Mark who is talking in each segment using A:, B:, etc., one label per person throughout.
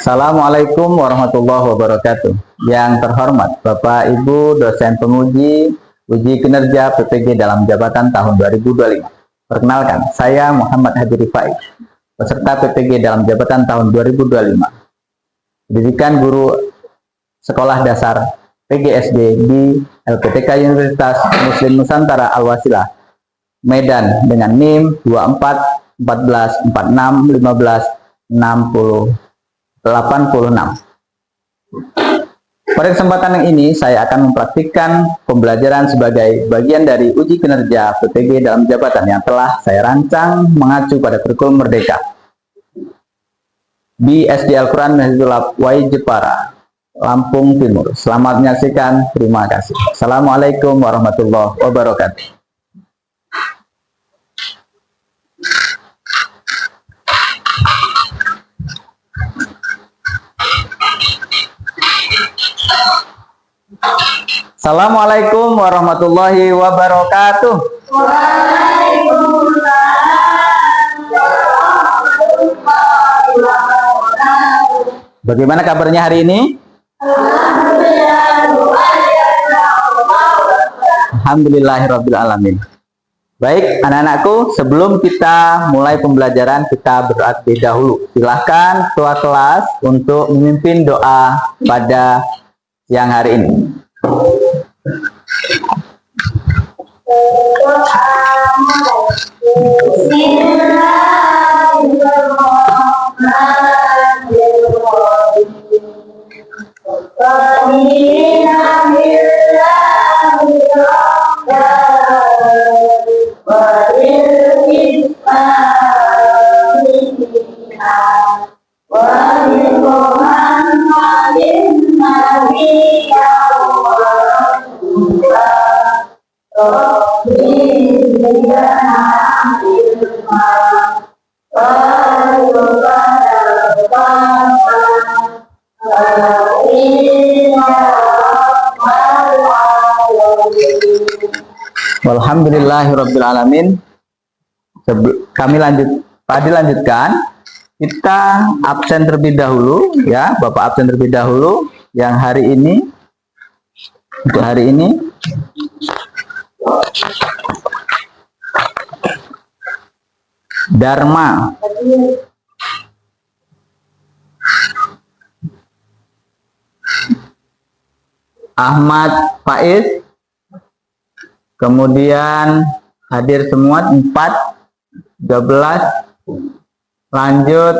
A: Assalamualaikum warahmatullahi wabarakatuh. Yang terhormat Bapak Ibu dosen penguji uji kinerja PPG dalam jabatan tahun 2025. Perkenalkan, saya Muhammad Hadi Rifai, peserta PPG dalam jabatan tahun 2025. Pendidikan guru sekolah dasar PGSD di LPTK Universitas Muslim Nusantara Al-Wasilah, Medan dengan NIM 24 14 46 15 60 86. Pada kesempatan yang ini, saya akan mempraktikkan pembelajaran sebagai bagian dari uji kinerja PPG dalam jabatan yang telah saya rancang mengacu pada kurikulum Merdeka di SD Al-Quran Mahzulab Wai Jepara, Lampung Timur. Selamat menyaksikan. Terima kasih. Assalamualaikum warahmatullahi wabarakatuh. Assalamualaikum warahmatullahi wabarakatuh. Bagaimana kabarnya hari ini? Alhamdulillahirabbil alamin. Baik, anak-anakku, sebelum kita mulai pembelajaran, kita berdoa terlebih dahulu. Silahkan ketua kelas untuk memimpin doa pada siang hari ini. Alhamdulillahirabbil alamin. Kami lanjutkan. Kita absen terlebih dahulu ya, Bapak absen terlebih dahulu yang hari ini. Untuk hari ini Dharma Ahmad Faiz, kemudian hadir semua 4 12. Lanjut,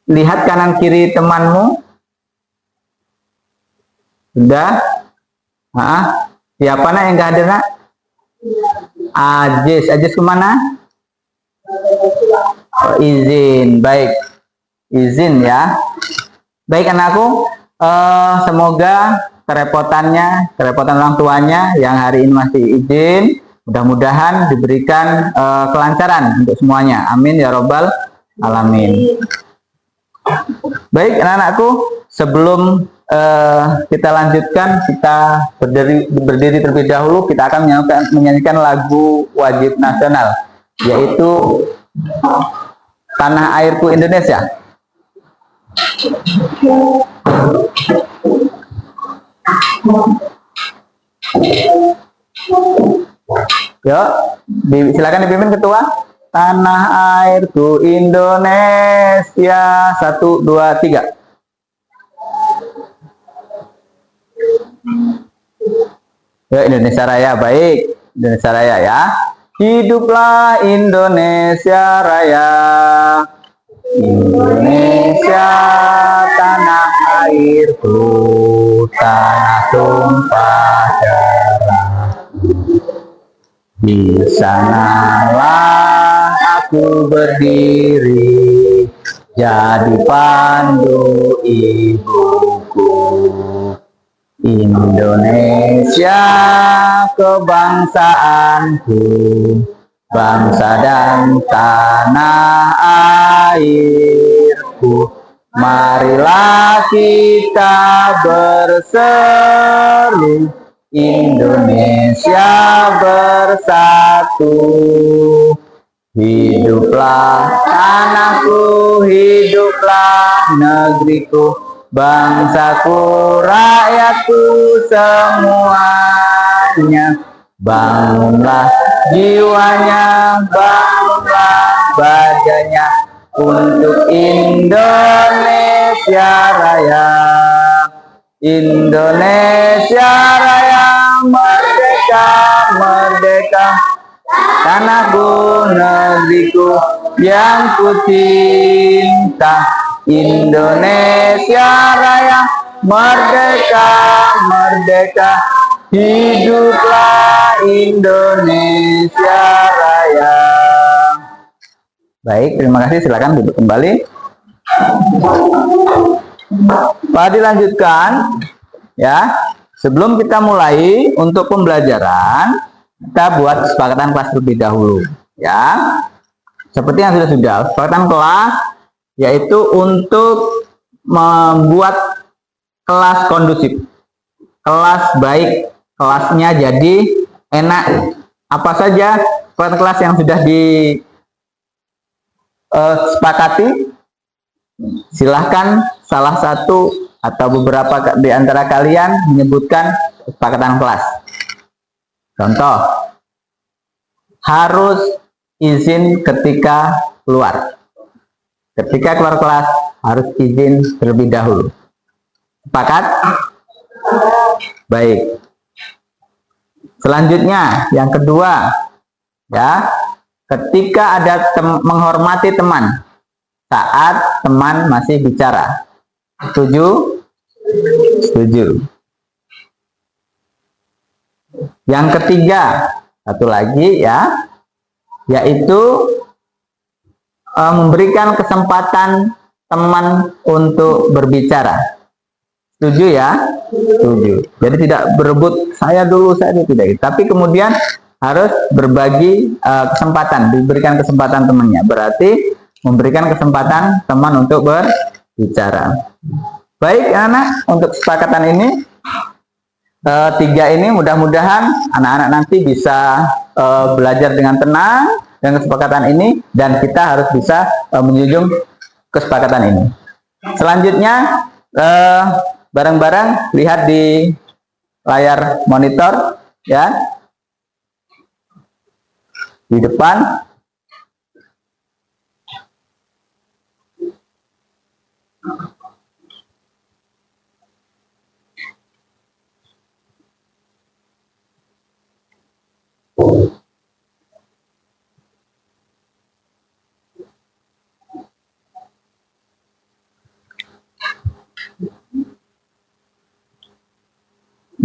A: lihat kanan kiri temanmu. Sudah? Siapa nak yang gak hadir nak? Ajis kemana? Oh, izin, baik, izin ya. Baik anakku, semoga kerepotan orang tuanya yang hari ini masih izin, mudah-mudahan diberikan kelancaran untuk semuanya. Amin ya robbal alamin. Baik anak-anakku, sebelum kita lanjutkan, kita berdiri terlebih dahulu. Kita akan menyanyikan lagu wajib nasional, yaitu Tanah Airku Indonesia. Yuk, silakan dipimpin ketua. Tanah airku Indonesia, 1 2 3. Yuk, Indonesia Raya. Baik, Indonesia Raya ya. Hiduplah Indonesia Raya, Indonesia tanah airku, tanah tumpah darahku. Di sanalah aku berdiri, jadi pandu ibuku. Indonesia kebangsaanku, bangsa dan tanah airku. Marilah kita berseru, Indonesia bersatu. Hiduplah tanahku, hidup hiduplah negeriku, bangsaku, rakyatku semuanya. Bangunlah jiwanya, bangunlah badannya untuk Indonesia Raya. Indonesia Raya, merdeka, merdeka, tanahku, negeriku yang ku cinta. Indonesia Raya, merdeka, merdeka, hiduplah Indonesia Raya. Baik, terima kasih. Silakan duduk kembali. Pak, dilanjutkan ya. Sebelum kita mulai untuk pembelajaran, kita buat kesepakatan kelas terlebih dahulu ya. Seperti yang sudah kesepakatan kelas, yaitu untuk membuat kelas kondusif, kelas baik, kelasnya jadi enak. Apa saja kelas yang sudah disepakati? Silahkan salah satu atau beberapa di antara kalian menyebutkan kesepakatan kelas. Contoh, harus izin ketika keluar. Ketika keluar kelas harus izin terlebih dahulu. Sepakat? Baik. Selanjutnya, yang kedua, ya, ketika ada menghormati teman saat teman masih bicara. Setuju? Setuju. Yang ketiga, satu lagi ya, yaitu memberikan kesempatan teman untuk berbicara. Setuju ya? Setuju. Jadi tidak berebut saya dulu, saya itu tidak. Tapi kemudian harus berbagi kesempatan, diberikan kesempatan temannya. Berarti memberikan kesempatan teman untuk berbicara. Baik anak, untuk kesepakatan ini tiga ini mudah-mudahan anak-anak nanti bisa belajar dengan tenang dengan kesepakatan ini, dan kita harus bisa menjunjung kesepakatan ini. Selanjutnya bareng-bareng lihat di layar monitor ya, di depan.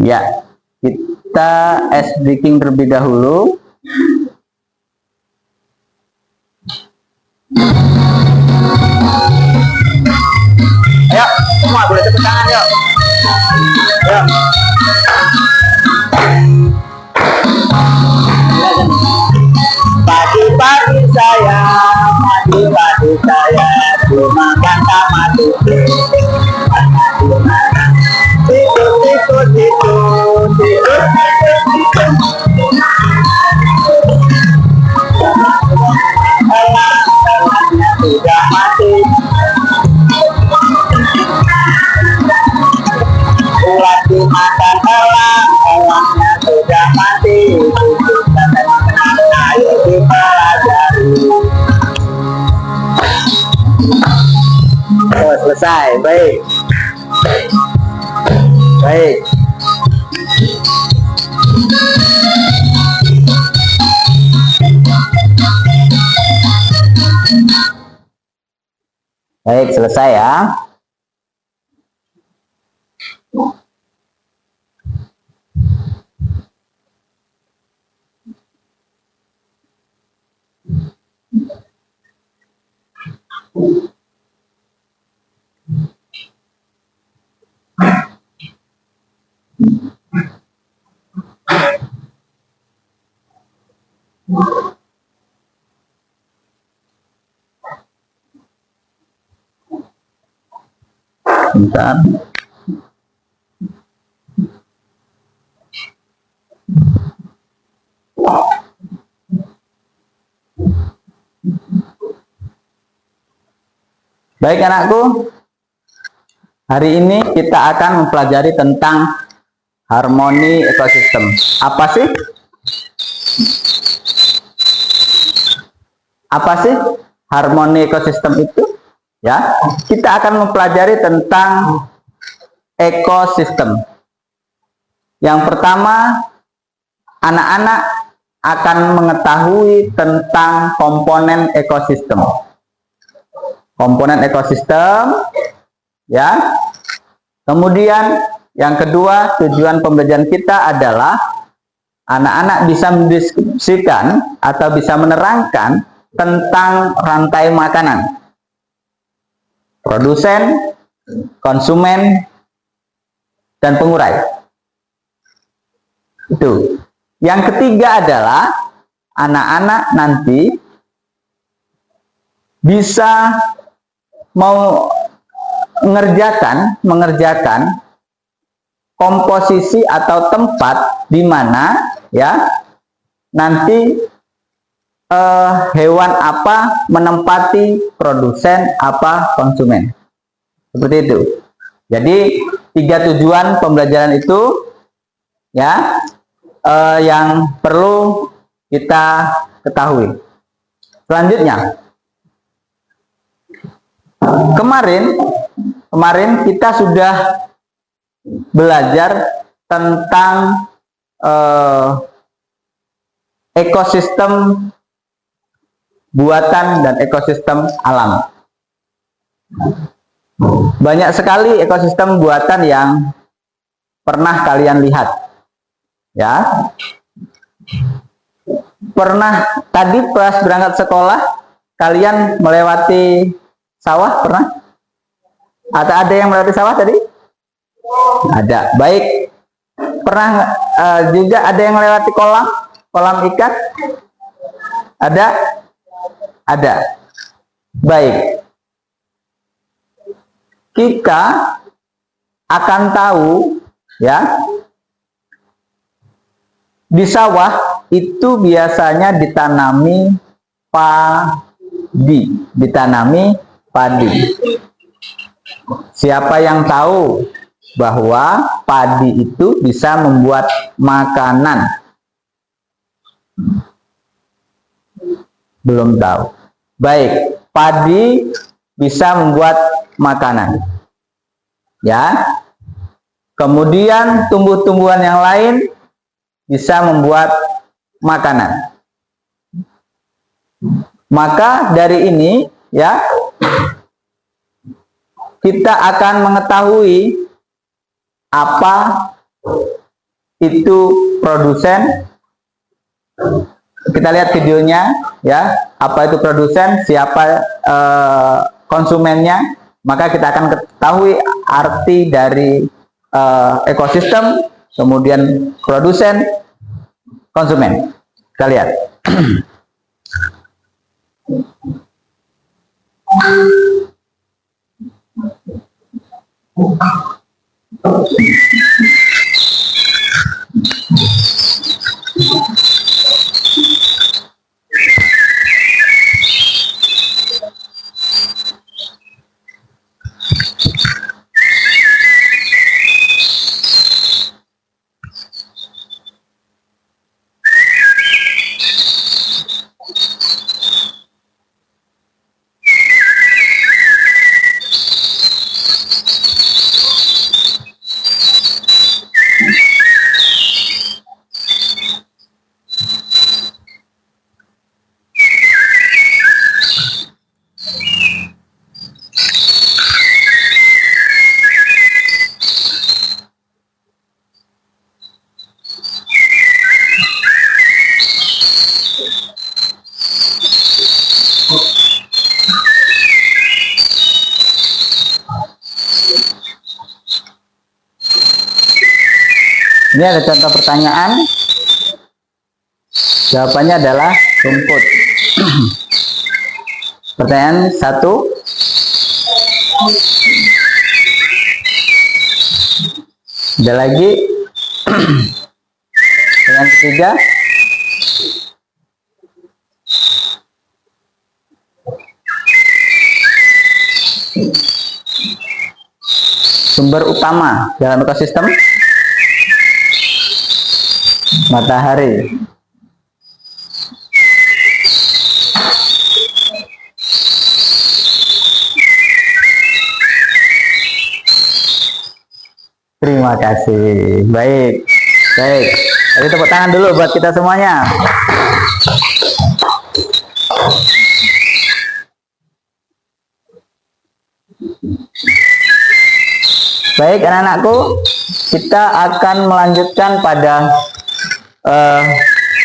A: Ya, kita ice breaking terlebih dahulu. Ayo, semua boleh tepuk tangan yuk. Yuk. Pagi-pagi saya, pagi-pagi saya, cuma kata mati. Sudah mati. Ulat dimakan elang, elangnya sudah mati. Ayo dipelajari. Oh, selesai, baik. Baik. Baik, selesai ya. Bentar. Baik anakku, hari ini kita akan mempelajari tentang harmoni ekosistem. Apa sih? Apa sih harmoni ekosistem itu? Ya, kita akan mempelajari tentang ekosistem. Yang pertama, anak-anak akan mengetahui tentang komponen ekosistem. Komponen ekosistem, ya. Kemudian yang kedua, tujuan pembelajaran kita adalah anak-anak bisa mendiskusikan atau bisa menerangkan tentang rantai makanan. Produsen, konsumen, dan pengurai. Itu. Yang ketiga adalah anak-anak nanti bisa mengerjakan komposisi atau tempat di mana ya nanti hewan apa menempati produsen apa konsumen. Seperti itu. Jadi 3 tujuan pembelajaran itu ya yang perlu kita ketahui. Selanjutnya, kemarin kita sudah belajar tentang ekosistem buatan dan ekosistem alam. Banyak sekali ekosistem buatan yang pernah kalian lihat. Ya. Pernah tadi pas berangkat sekolah kalian melewati sawah pernah? Atau ada yang melewati sawah tadi? Ada. Baik. Pernah juga ada yang melewati kolam ikan? Ada? Ada. Baik. Kita akan tahu ya, di sawah itu biasanya ditanami padi. Siapa yang tahu bahwa padi itu bisa membuat makanan? Belum tahu. Baik, padi bisa membuat makanan. Ya. Kemudian tumbuh-tumbuhan yang lain bisa membuat makanan. Maka dari ini ya kita akan mengetahui apa itu produsen. Kita lihat videonya ya, apa itu produsen, siapa konsumennya, maka kita akan ketahui arti dari ekosistem, kemudian produsen, konsumen. Kita lihat. Ini ada contoh pertanyaan. Jawabannya adalah rumput. Pertanyaan 1. Ada lagi. Pertanyaan ketiga. Sumber utama dalam ekosistem matahari. Terima kasih. Baik. Baik. Jadi tepuk tangan dulu buat kita semuanya. Baik anak-anakku, kita akan melanjutkan pada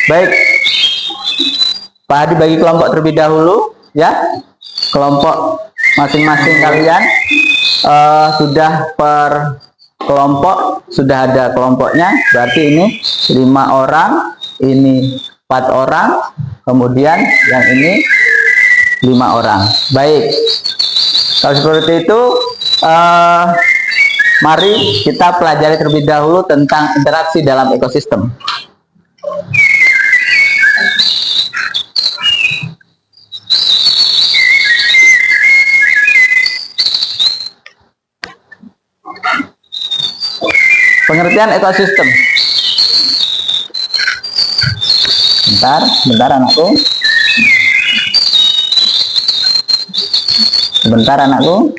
A: baik, Pak Hadi bagi kelompok terlebih dahulu ya. Kelompok masing-masing kalian sudah per kelompok, sudah ada kelompoknya, berarti ini 5 orang, ini 4 orang, kemudian yang ini 5 orang. Baik, kalau seperti itu mari kita pelajari terlebih dahulu tentang interaksi dalam ekosistem. Pengertian ekosistem. Bentar anakku. Sebentar anakku.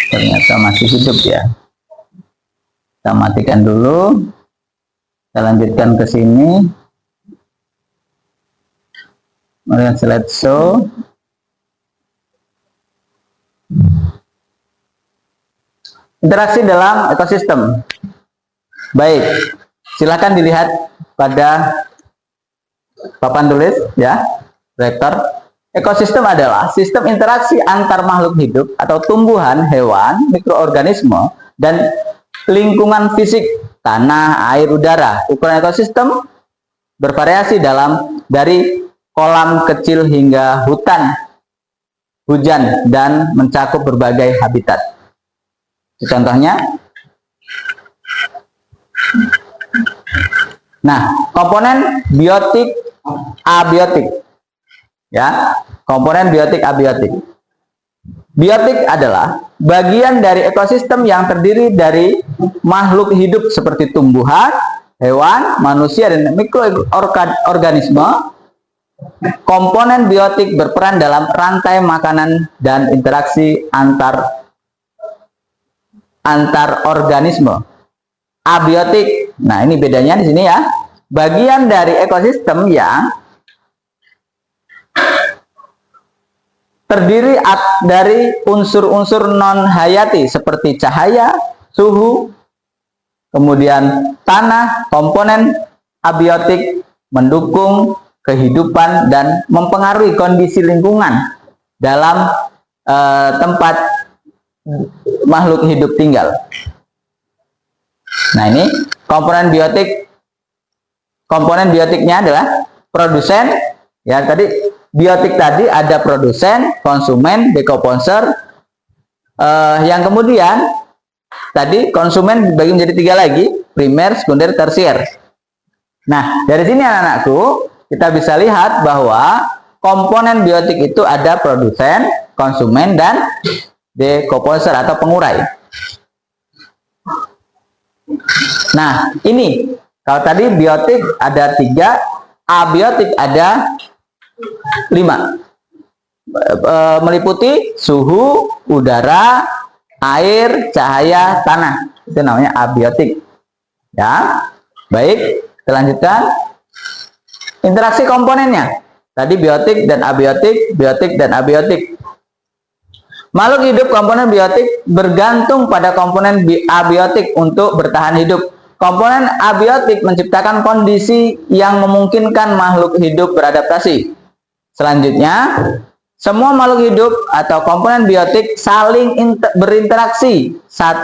A: Ternyata masih hidup ya. Kita matikan dulu. Kita lanjutkan ke sini. Mari slideshow. Interaksi dalam ekosistem. Baik, silakan dilihat pada papan tulis ya, rektor. Ekosistem adalah sistem interaksi antar makhluk hidup atau tumbuhan, hewan, mikroorganisme, dan lingkungan fisik, tanah, air, udara. Ukuran ekosistem bervariasi dari kolam kecil hingga hutan, hujan, dan mencakup berbagai habitat. Contohnya, nah, komponen biotik, abiotik, ya, komponen biotik, abiotik. Biotik adalah bagian dari ekosistem yang terdiri dari makhluk hidup seperti tumbuhan, hewan, manusia, dan mikroorganisme. Komponen biotik berperan dalam rantai makanan dan interaksi antar organisme. Abiotik, nah ini bedanya di sini ya, bagian dari ekosistem yang terdiri dari unsur-unsur non-hayati seperti cahaya, suhu, kemudian tanah. Komponen abiotik mendukung kehidupan dan mempengaruhi kondisi lingkungan dalam tempat makhluk hidup tinggal. Nah ini komponen biotik. Komponen biotiknya adalah produsen. Ya tadi biotik tadi ada produsen, konsumen, dekomposer. Yang kemudian tadi konsumen dibagi menjadi 3 lagi, primer, sekunder, tersier. Nah dari sini anak-anakku kita bisa lihat bahwa komponen biotik itu ada produsen, konsumen, dan dekomposer atau pengurai. Nah ini kalau tadi biotik ada 3, abiotik ada 5, meliputi suhu, udara, air, cahaya, tanah. Itu namanya abiotik. Ya, baik. Kita lanjutkan. Interaksi komponennya. Tadi biotik dan abiotik, biotik dan abiotik. Makhluk hidup komponen biotik bergantung pada komponen abiotik untuk bertahan hidup. Komponen abiotik menciptakan kondisi yang memungkinkan makhluk hidup beradaptasi. Selanjutnya, semua makhluk hidup atau komponen biotik saling berinteraksi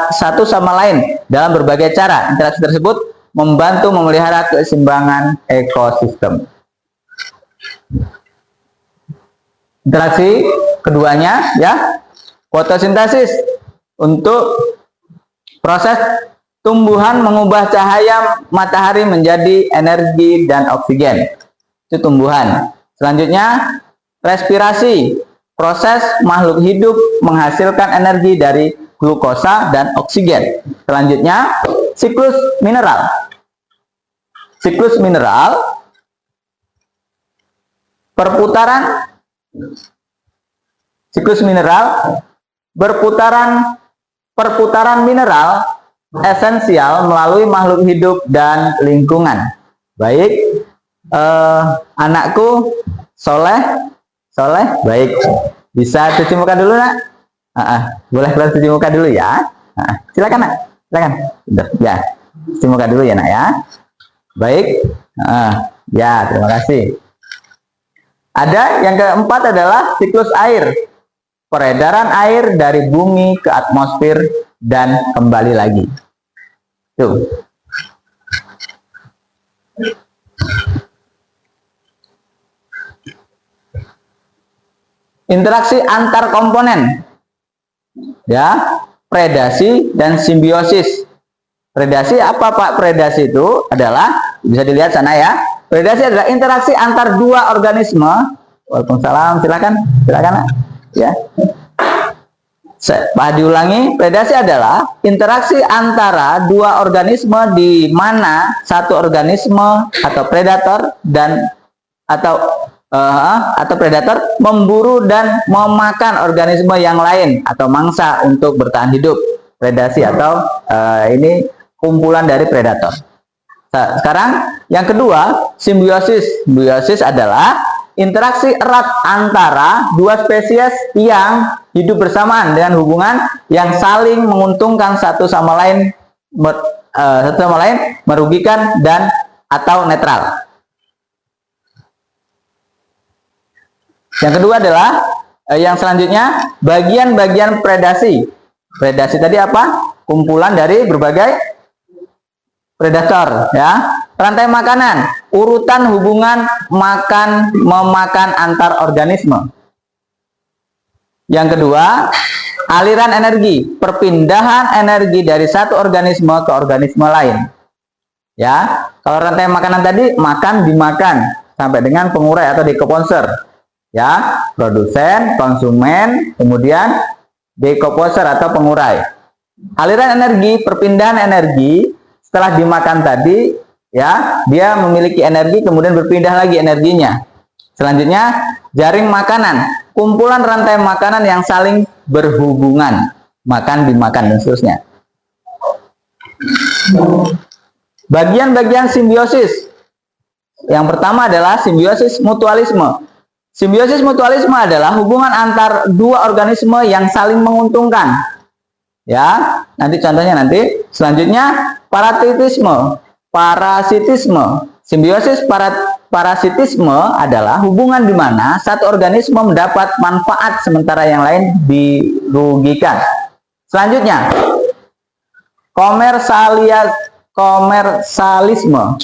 A: satu sama lain dalam berbagai cara. Interaksi tersebut membantu memelihara keseimbangan ekosistem. Interaksi keduanya ya, fotosintesis untuk Proses tumbuhan mengubah cahaya matahari menjadi energi dan oksigen. Itu tumbuhan. Selanjutnya, respirasi. Proses makhluk hidup menghasilkan energi dari glukosa dan oksigen. Selanjutnya, siklus mineral. Siklus mineral, perputaran siklus mineral, perputaran mineral esensial melalui makhluk hidup dan lingkungan. Baik, anakku Soleh, baik. Bisa cuci muka dulu, Nak? Boleh keluar cuci muka dulu ya. Silakan, Nak. Silakan. Udah, ya. Cuci muka dulu ya, Nak ya. Baik. Ya, terima kasih. Ada yang keempat adalah siklus air. Peredaran air dari bumi ke atmosfer dan kembali lagi. Tuh. Interaksi antar komponen. Ya, predasi dan simbiosis. Predasi apa, Pak? Predasi itu adalah, bisa dilihat sana ya. Predasi adalah interaksi antar dua organisme. Waalaikumsalam, silakan, ya. Pak, diulangi. Predasi adalah interaksi antara dua organisme di mana satu organisme atau predator atau predator memburu dan memakan organisme yang lain atau mangsa untuk bertahan hidup. Predasi atau ini kumpulan dari predator. Sekarang yang kedua, simbiosis. Simbiosis adalah interaksi erat antara dua spesies yang hidup bersamaan dengan hubungan yang saling menguntungkan satu sama lain, merugikan dan atau netral. Yang kedua adalah yang selanjutnya, bagian-bagian predasi. Predasi tadi apa? Kumpulan dari berbagai predator, ya. Rantai makanan, urutan hubungan memakan antar organisme. Yang kedua, aliran energi, perpindahan energi dari satu organisme ke organisme lain. Ya, kalau rantai makanan tadi makan dimakan sampai dengan pengurai atau dekomposer. Ya, produsen, konsumen, kemudian dekomposer atau pengurai. Aliran energi, perpindahan energi setelah dimakan tadi, ya, dia memiliki energi kemudian berpindah lagi energinya. Selanjutnya, jaring makanan, kumpulan rantai makanan yang saling berhubungan, makan dimakan dan seterusnya. Bagian-bagian simbiosis. Yang pertama adalah simbiosis mutualisme. Simbiosis mutualisme adalah hubungan antar dua organisme yang saling menguntungkan. Ya, nanti contohnya nanti. Selanjutnya, parasitisme. Simbiosis parasitisme adalah hubungan di mana satu organisme mendapat manfaat sementara yang lain dirugikan. Selanjutnya, komersalisme.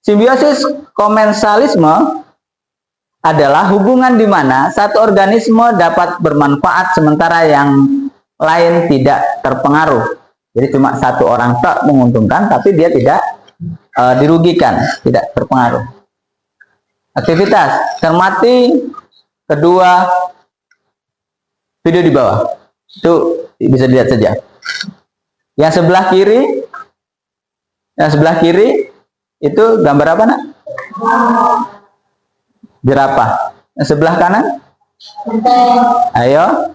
A: Simbiosis komersalisme adalah hubungan di mana satu organisme dapat bermanfaat sementara yang lain tidak terpengaruh. Jadi cuma satu orang tak menguntungkan, tapi dia tidak dirugikan, tidak terpengaruh. Aktivitas, cermati kedua video di bawah. Itu bisa dilihat saja. Yang sebelah kiri itu gambar apa, Nak? Jerapah. Yang sebelah kanan? Ayo.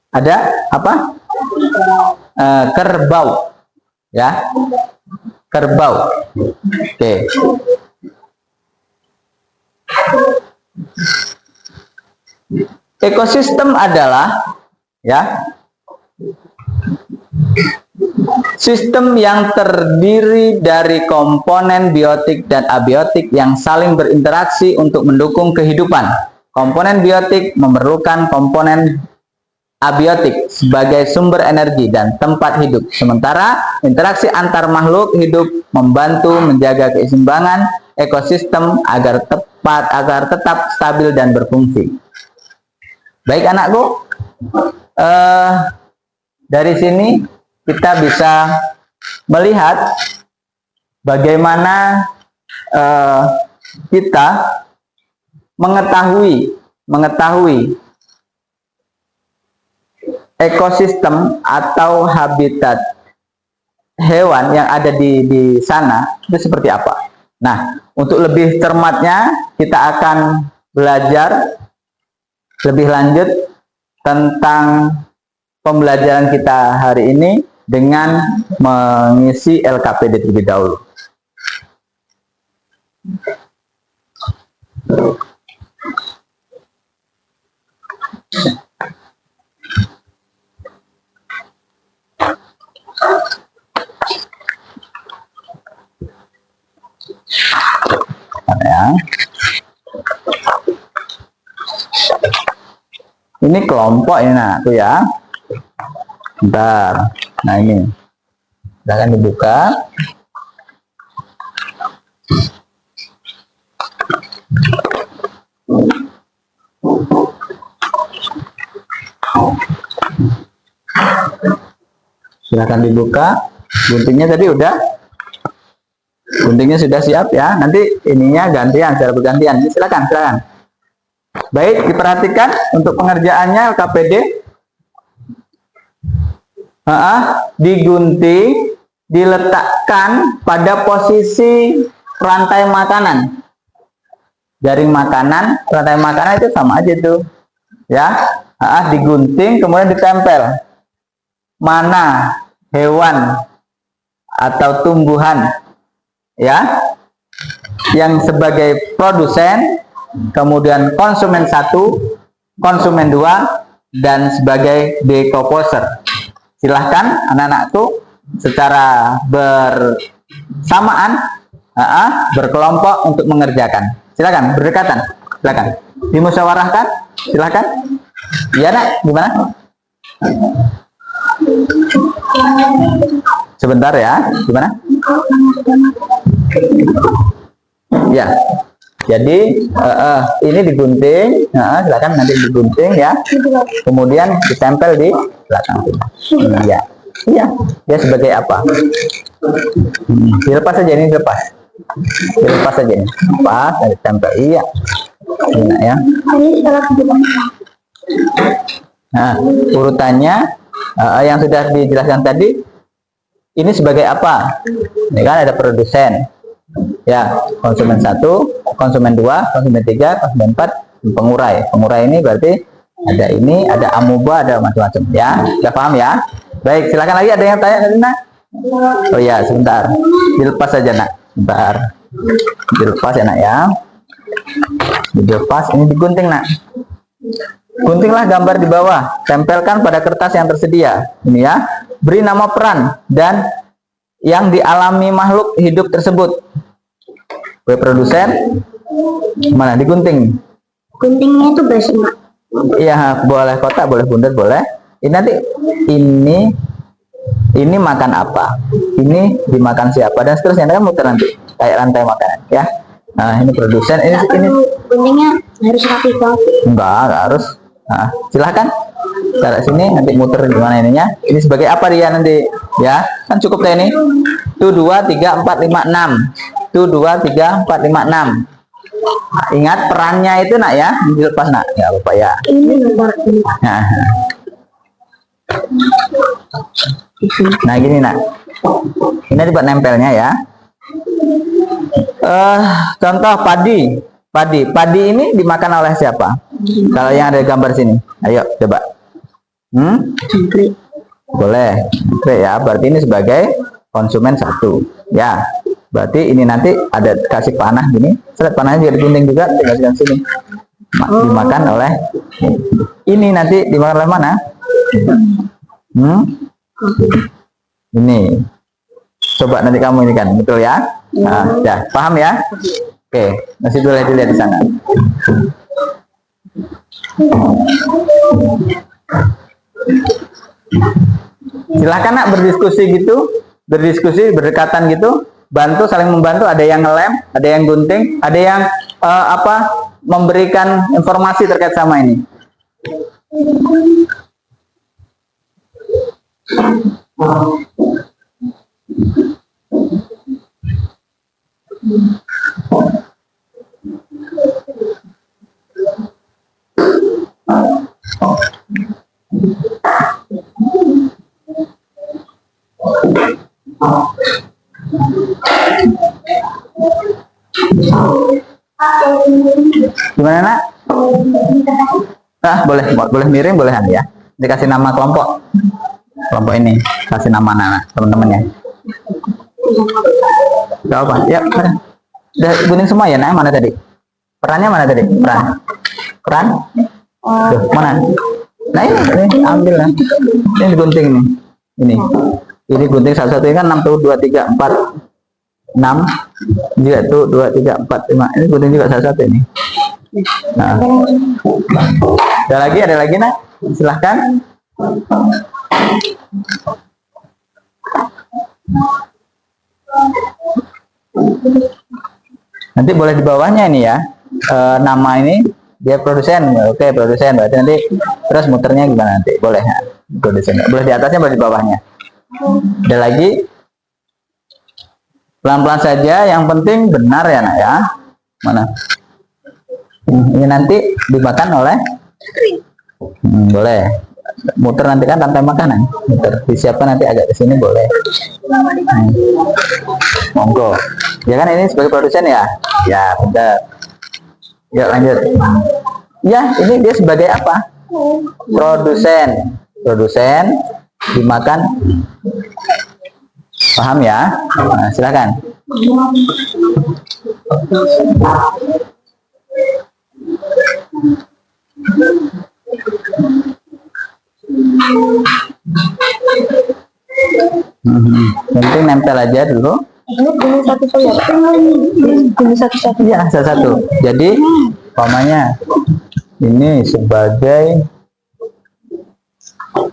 A: Ada apa? Kerbau. Ya. Kerbau. Oke. Ekosistem adalah, ya, sistem yang terdiri dari komponen biotik dan abiotik yang saling berinteraksi untuk mendukung kehidupan. Komponen biotik memerlukan komponen abiotik sebagai sumber energi dan tempat hidup. Sementara interaksi antar makhluk hidup membantu menjaga keseimbangan ekosistem agar tetap stabil dan berfungsi. Baik anakku, dari sini kita bisa melihat bagaimana kita mengetahui ekosistem atau habitat hewan yang ada di sana itu seperti apa. Nah, untuk lebih cermatnya kita akan belajar lebih lanjut tentang pembelajaran kita hari ini dengan mengisi LKPD terlebih dahulu. Ya. Ini kelompok ini nak tuh ya. Bentar. Nah ini. Silahkan dibuka. Silahkan dibuka. Guntingnya tadi udah. Guntingnya sudah siap ya. Nanti ininya gantian, secara bergantian. Silakan. Baik, diperhatikan untuk pengerjaannya LKPD. Digunting, diletakkan pada posisi rantai makanan. Jaring makanan, rantai makanan itu sama aja tuh. Ya. Digunting kemudian ditempel. Mana hewan atau tumbuhan ya yang sebagai produsen, kemudian konsumen 1, konsumen 2, dan sebagai decomposer. Silahkan anak-anakku secara bersamaan berkelompok untuk mengerjakan. Silakan berdekatan, silakan dimusyawarahkan, silakan. Iya nak, gimana? Sebentar ya, gimana? Ya, jadi ini digunting, silakan nanti digunting ya, kemudian ditempel di belakang. Iya, dia sebagai apa? Dilepas saja ini, dilepas saja ini, lepas, ditempel. Iya, enak ya. Nah, urutannya yang sudah dijelaskan tadi, ini sebagai apa? Ini kan ada produsen, ya, konsumen 1, konsumen 2, konsumen 3, konsumen 4, pengurai. Pengurai ini berarti ada ini, ada amuba, ada macam-macam. Ya, sudah paham ya? Baik, silakan lagi. Ada yang tanya tadi nak? Oh ya, sebentar. Dilepas saja nak. Sebentar. Dilepas ya nak ya. Dilepas, ini digunting nak. Guntinglah gambar di bawah, tempelkan pada kertas yang tersedia. Ini ya. Beri nama peran dan yang dialami makhluk hidup tersebut. Produsen mana digunting?
B: Guntingnya itu besi mak.
A: Iya, boleh kotak, boleh bundar, boleh. Ini nanti ini makan apa? Ini dimakan siapa dan seterusnya, kan muter nanti kayak rantai makanan ya. Nah, ini produsen, ini
B: guntingnya harus rapi banget.
A: Enggak harus. Nah, silahkan taruh sini, nanti muter gimana ininya. Ini sebagai apa dia nanti ya, kan cukup deh ini. 1, 2, 3, 4, 5, 6. 1, 2, 3, 4, 5, 6. Nah, ingat perannya itu nak ya, dilepas nak, nggak apa-apa ya. Nah gini nak, ini dibuat nempelnya ya. Contoh padi ini dimakan oleh siapa? Kalau yang ada gambar sini, ayo coba. Boleh, ya. Berarti ini sebagai konsumen 1, ya. Berarti ini nanti ada kasih panah gini, seret panahnya juga digunting juga, tinggal sini. Dimakan oleh ini nanti dimakan oleh mana? Ini. Coba nanti kamu ini kan, betul ya? Nah, ya, paham ya? Oke, masih boleh dilihat di sana. Silahkan nak berdiskusi berdekatan gitu, bantu, saling membantu. Ada yang ngelem, ada yang gunting, ada yang memberikan informasi terkait sama ini. boleh miring, boleh ya. Dikasih nama kelompok ini, kasih nama anak teman-temannya. Gak apa? Ya, udah gunting semua ya, mana tadi? Perannya mana tadi? Peran? Duh, mana? Nah ini ambil lah. Ini digunting nih. Ini gunting satu-satu ini kan 6 tuh 2 3 4 6 juga tuh 2 3 4 5. Ini gunting juga satu-satu ini. Nah. Ada lagi nak? Silahkan. Nanti boleh di bawahnya ini ya. Nama ini dia produsen. Oke, produsen. Berarti nanti terus muternya gimana nanti? Boleh ya. Produsen. Boleh di atasnya, boleh di bawahnya. Ada lagi? Pelan-pelan saja, yang penting benar ya nak ya. Mana? Ini nanti dimakan oleh boleh. Muter nanti kan rantai makanan. Muter disiapkan nanti agak ke sini boleh. Monggo. Ya kan ini sebagai produsen ya? Ya, benar. Yuk lanjut. Ya, ini dia sebagai apa? Produsen. Produsen dimakan. Paham ya? Nah, silakan. Penting nempel aja dulu.
B: Ini satu-satu.
A: Ya, satu-satu. Jadi, umpamanya ini sebagai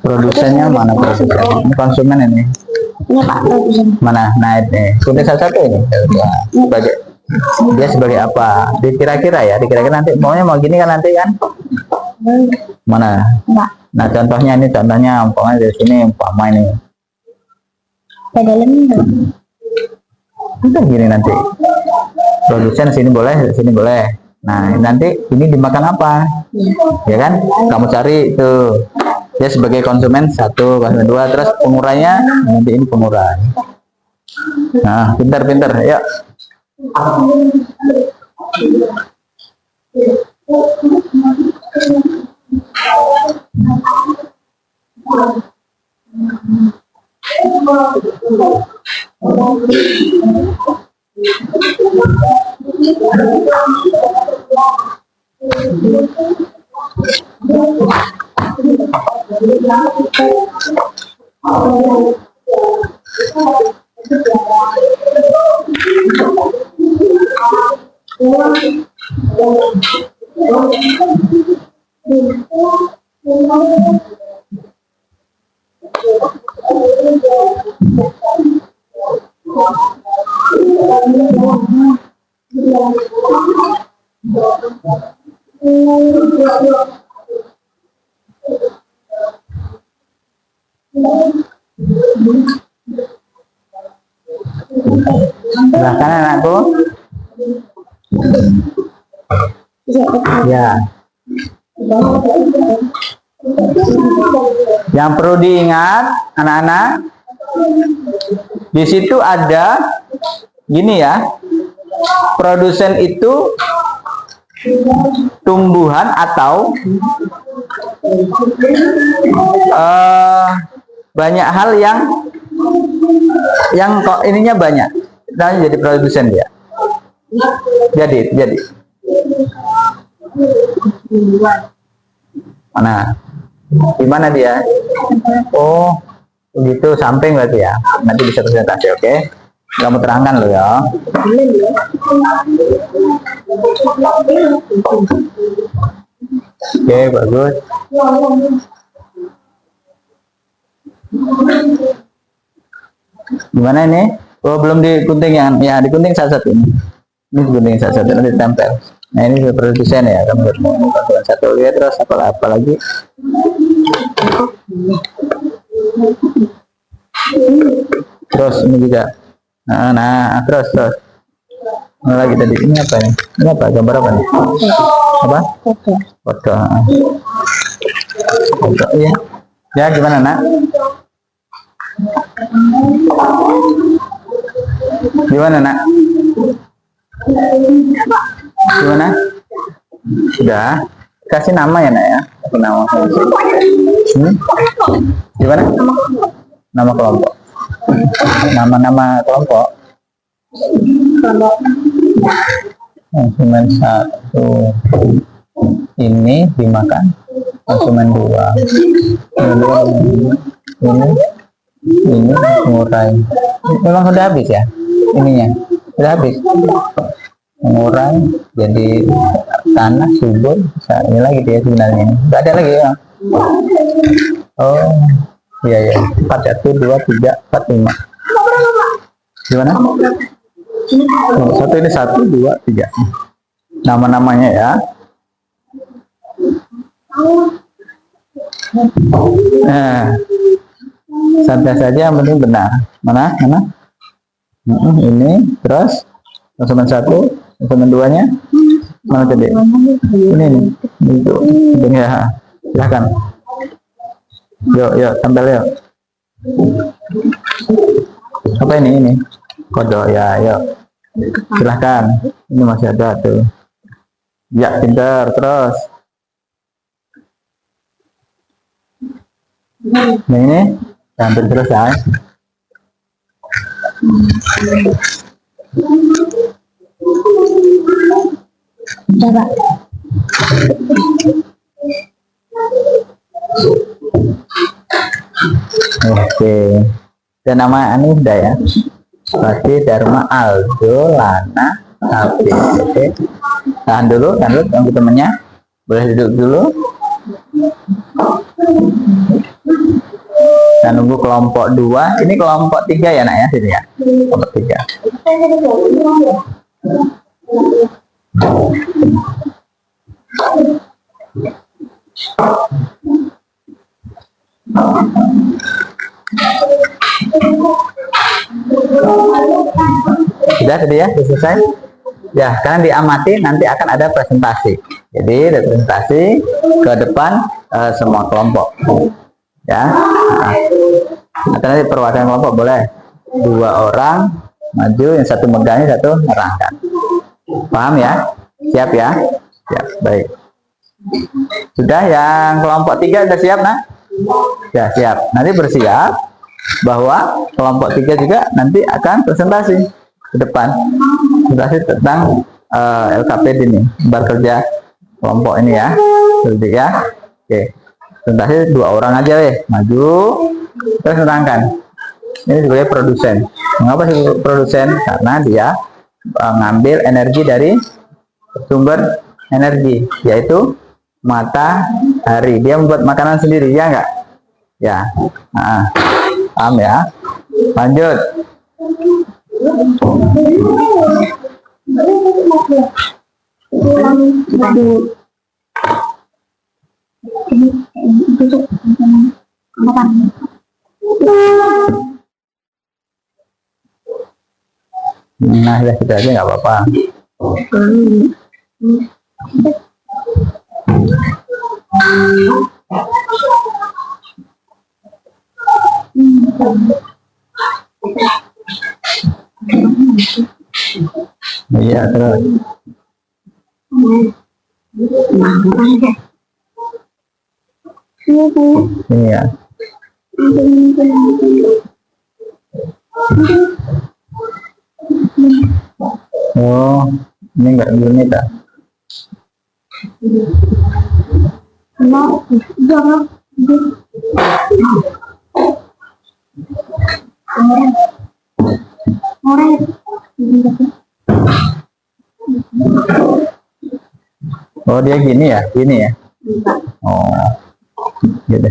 A: produsennya mana produsen? Ini konsumen ini.
B: Ini Pak produsen.
A: Mana? Nah ini. Kunting satu-satu ini. Sebagai dia sebagai apa? Dikira-kira ya. Dikira-kira nanti maunya mau gini kan nanti kan? Mana? Nah contohnya ini. Contohnya umpamanya dari sini umpama ini. Itu gini nanti. Produsen sini boleh, sini boleh. Nah nanti ini dimakan apa? Ya kan? Kamu cari itu. Dia sebagai konsumen 1, konsumen 2, terus pengurainya nanti ini pengurai. Nah, pintar-pintar, yuk. Silahkan anakku. Ya. Yang perlu diingat anak-anak, di situ ada gini ya. Produsen itu tumbuhan atau banyak hal yang kok ininya banyak, dan jadi produsen dia. Jadi mana? Gimana dia? Oh, begitu samping berarti ya. Nanti bisa presentasi, oke? Kamu terangkan lo ya. Oke, bagus. Gimana ini? Oh, belum digunting yang ya, digunting satu-satu ini. Ini digunting satu-satu nanti tempel. Nah, ini produsen ya, kamu mau satu lihat terus apa lagi? Terus ini juga. Nah, terus. Mana lagi tadi? Ini apa nih? Ini apa? Gambar apa nih? Apa? Foto. Foto ya. Ya, gimana, Nak? Gimana, Nak? Gimana? Sudah? Kasih nama ya nak ya. Kasih nama. Gimana? Nama kelompok. Nama-nama kelompok. Konsumen 1 ini dimakan, konsumen 2 ini mengurai. Memang sudah habis ya ininya, sudah habis mengurai jadi tanah subur. Ini lagi dia sebenarnya, nggak ada lagi ya. Oh iya ya, 4 1 2 3 4 5. Gimana? Satu ini 1 2 3 nama-namanya ya. Nah, santai saja, yang penting benar. Mana? Ini terus konsumen 1, konsumen 2-nya mana tadi? Ini nih. Itu. Ya, silahkan. Yuk, tampil yuk. Apa ini? Kodok ya, yuk. Silahkan. Ini masih ada tuh. Ya, pintar. Terus. Nah, ini hampir selesai.
B: Coba.
A: Oke. Dan nama ini sudah ya. Berarti Dharma Aldo Lana Abi. Oke. Tahan dulu untuk temannya. Boleh duduk dulu. Dan nunggu kelompok 2. Ini kelompok 3 ya nak ya, sini ya. Kelompok 3. Sudah tadi ya, selesai. Ya, sekarang diamati, nanti akan ada presentasi. Jadi representasi ke depan semua kelompok. Ya. Atau nanti perwakilan kelompok boleh 2 orang maju, yang 1 megang, yang 1 nerangkan. Paham ya? Siap ya? Siap, baik. Sudah, yang kelompok 3 sudah siap nak? Ya, siap. Nanti bersiap bahwa kelompok 3 juga nanti akan presentasi ke depan. Presentasi tentang LKPD ini, lembar kerja kelompok ini ya. Jadi ya. Oke. Presentasi 2 orang aja deh, maju terus nerangkan. Ini sebagai produsen. Mengapa sih produsen? Karena dia ngambil energi dari sumber energi, yaitu matahari. Dia membuat makanan sendiri, ya enggak? Ya. Paham ya? Lanjut. Nah, ya sudah aja nggak apa-apa. Iya, terus. Iya. Oh, ini enggak gini tak? Oh, dia gini ya? Gini ya? Oh, gitu.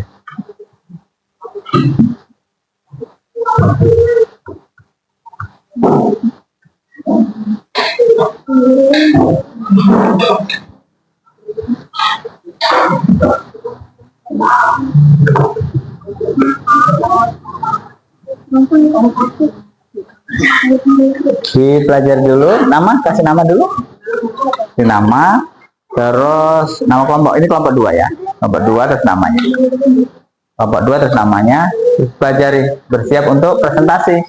A: Dipelajari dulu, kasih nama dulu. Kasih nama, terus nama kelompok. Ini kelompok 2 ya. Kelompok 2 terus namanya. Kelompok 2 terus namanya. Pelajari, bersiap untuk presentasi.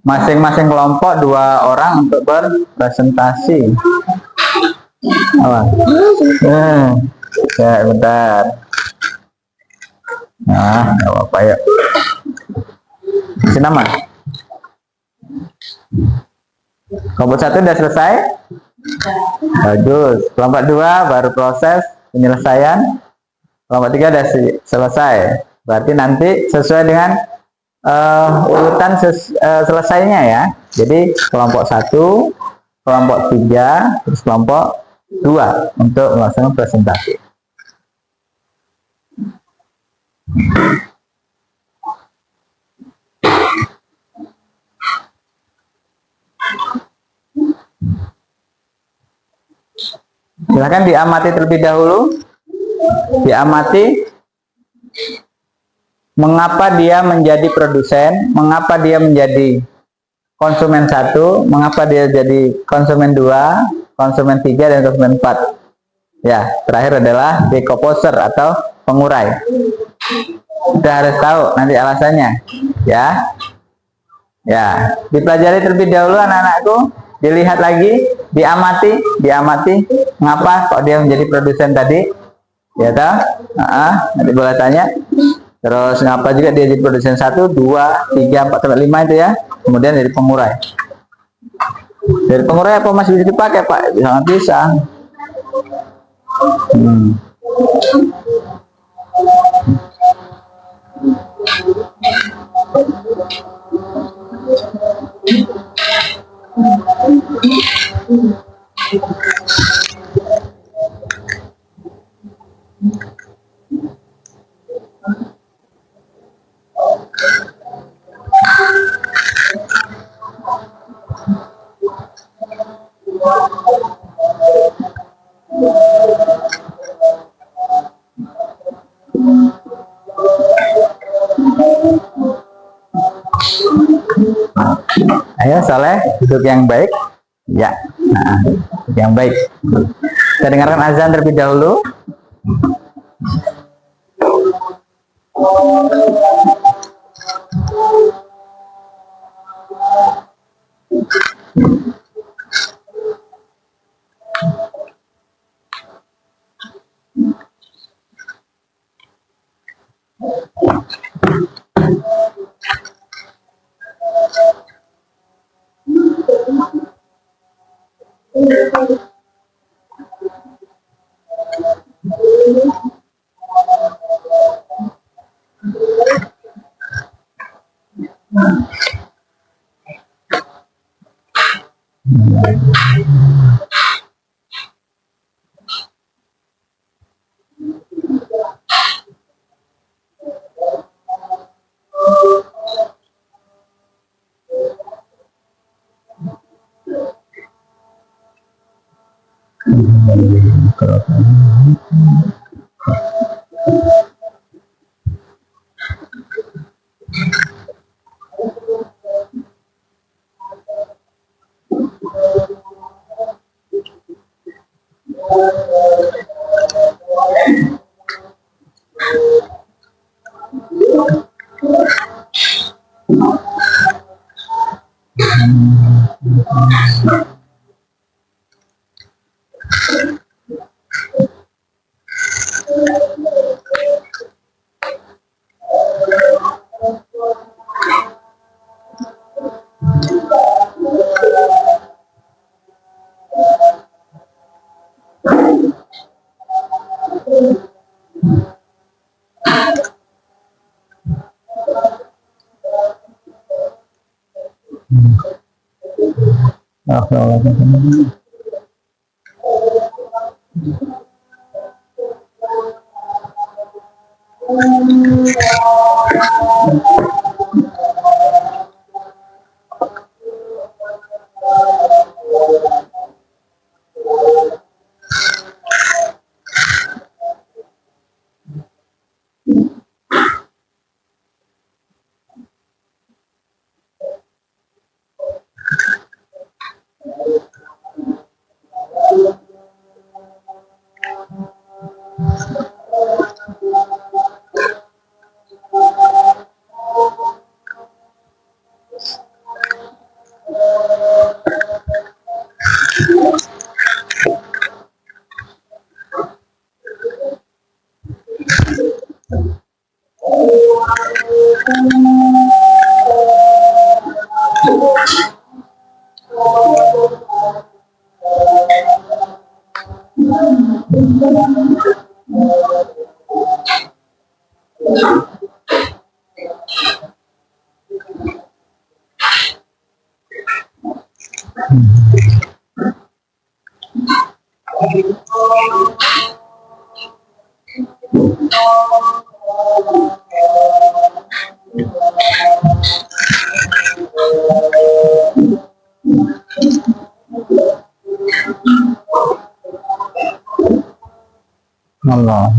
A: Masing-masing kelompok 2 orang untuk berpresentasi. Ya, bentar. Nah, nggak apa-apa ya. Isi nama. Kelompok 1 udah selesai? Bagus. Kelompok 2 baru proses penyelesaian. Kelompok 3 udah selesai. Berarti nanti sesuai dengan urutan selesainya ya. Jadi kelompok 1, kelompok 3, terus kelompok 2 untuk melaksanakan presentasi. Silahkan diamati terlebih dahulu. Diamati mengapa dia menjadi produsen, mengapa dia menjadi konsumen 1, mengapa dia jadi konsumen 2, konsumen 3, dan konsumen 4. Ya, terakhir adalah decomposer atau pengurai. Kita harus tahu nanti alasannya. Ya, ya, dipelajari terlebih dahulu anak-anakku. Dilihat lagi, diamati, ngapa kok dia menjadi produsen tadi? Ya toh? Nanti boleh tanya. Terus ngapa juga dia jadi produsen 1, 2, 3, 4, sampai 5 itu ya. Kemudian dari pengurai. Dari pengurai apa masih bisa dipakai, Pak? Sangat bisa. Ayo Saleh, duduk yang baik. Ya, duduk yang baik. Kita dengarkan azan terlebih dahulu. Allah.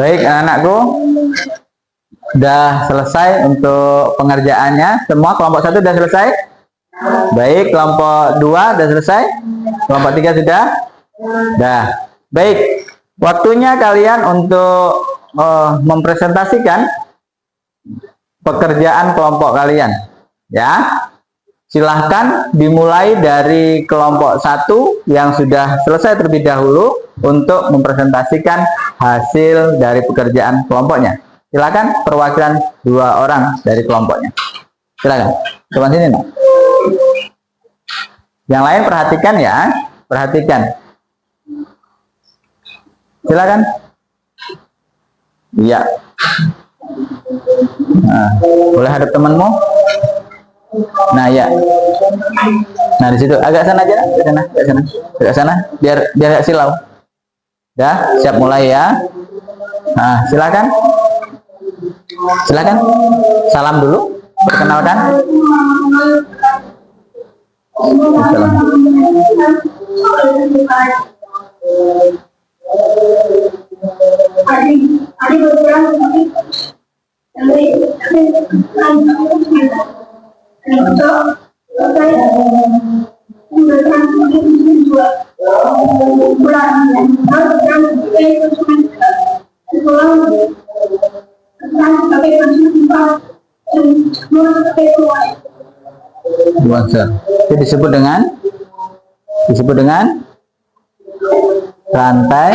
A: Baik anak-anakku, sudah selesai untuk pengerjaannya. Semua kelompok 1 sudah selesai. Baik, kelompok 2 sudah selesai. Kelompok 3 sudah. Dah. Baik, waktunya kalian untuk mempresentasikan pekerjaan kelompok kalian. Ya. Silahkan dimulai dari kelompok 1 yang sudah selesai terlebih dahulu untuk mempresentasikan hasil dari pekerjaan kelompoknya. Silakan perwakilan 2 orang dari kelompoknya. Silakan. Teman sini, Nak. Yang lain perhatikan ya, perhatikan. Silakan. Iya. Nah, boleh hadap temanmu. Nah, ya. Nah, di situ agak sana aja, ke sana, ke sana. Agak sana, biar gak silau. Ya, siap mulai ya. Nah, silakan. Silakan. Salam dulu, perkenalkan. Salam. Itu disebut dengan rantai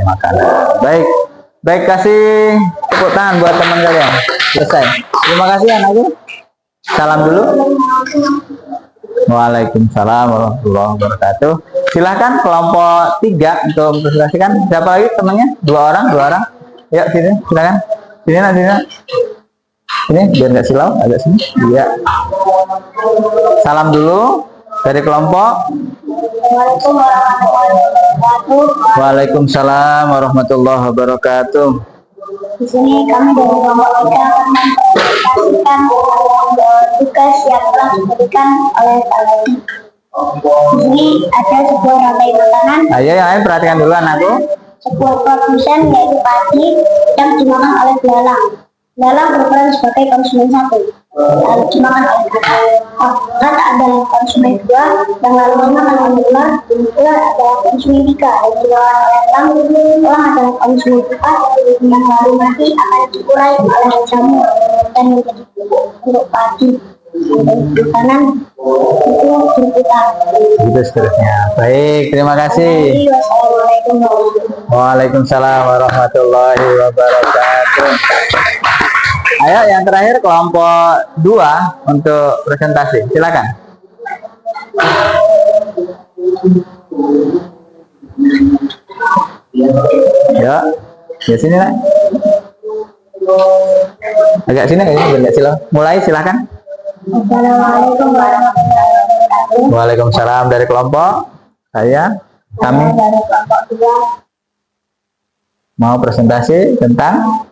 A: makanan. Baik, kasih tepuk tangan buat teman kalian. Selesai. Terima kasih anakku. Salam dulu. Waalaikumsalam warahmatullahi wabarakatuh. Silahkan kelompok 3 untuk mempresentasikan. Siapa lagi temannya? 2 orang. Ya, sini, silakan. Sini, sini. Ini biar nggak silau, agak sini. Iya. Salam dulu dari kelompok. Waalaikumsalam warahmatullahi wabarakatuh.
B: Di sini kami dari kelompok 3 akan mempresentasikan tugas yang telah diberikan oleh Tadi. Di sini ada sebuah rantai makanan.
A: Ayo yang lain perhatikan dulu anakku.
B: Sebuah produsen yaitu padi yang dimakan oleh belalang. Belalang berperan sebagai konsumen 1. Lalu dimakan oleh ular adalah konsumen 2, yang lalu dimakan oleh ular adalah konsumen 3, yang dimakan oleh elang adalah konsumen 4, yang lalu mati akan dikurai oleh jamur dan menjadi pupuk untuk padi. Di kanan itu berputar.
A: Itu seterusnya. Baik, terima kasih.
B: Wassalamualaikum warahmatullahi wabarakatuh.
A: Waalaikumsalam warahmatullahi wabarakatuh. Ayo yang terakhir kelompok 2 untuk presentasi. Silakan. Ya, sini lah. Agak sini biar nggak silau. Mulai silakan.
B: Assalamualaikum warahmatullahi wabarakatuh.
A: Waalaikumsalam dari kelompok kami
B: Dari kelompok 2
A: mau presentasi tentang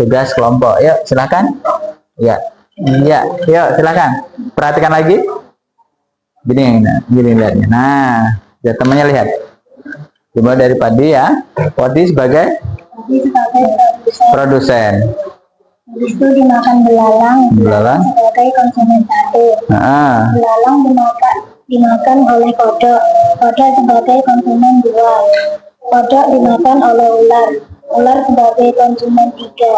A: tugas kelompok. Yuk silakan. Ya, yuk silakan. Perhatikan lagi. Gini lihatnya. Nah, biar temannya lihat. Dimulai dari Padi ya. Padi sebagai produsen.
B: itu dimakan belalang.
A: Belalang
B: sebagai konsumen satu. Belalang dimakan oleh kodok. Kodok sebagai konsumen dua. Kodok dimakan oleh ular. Ular sebagai konsumen tiga.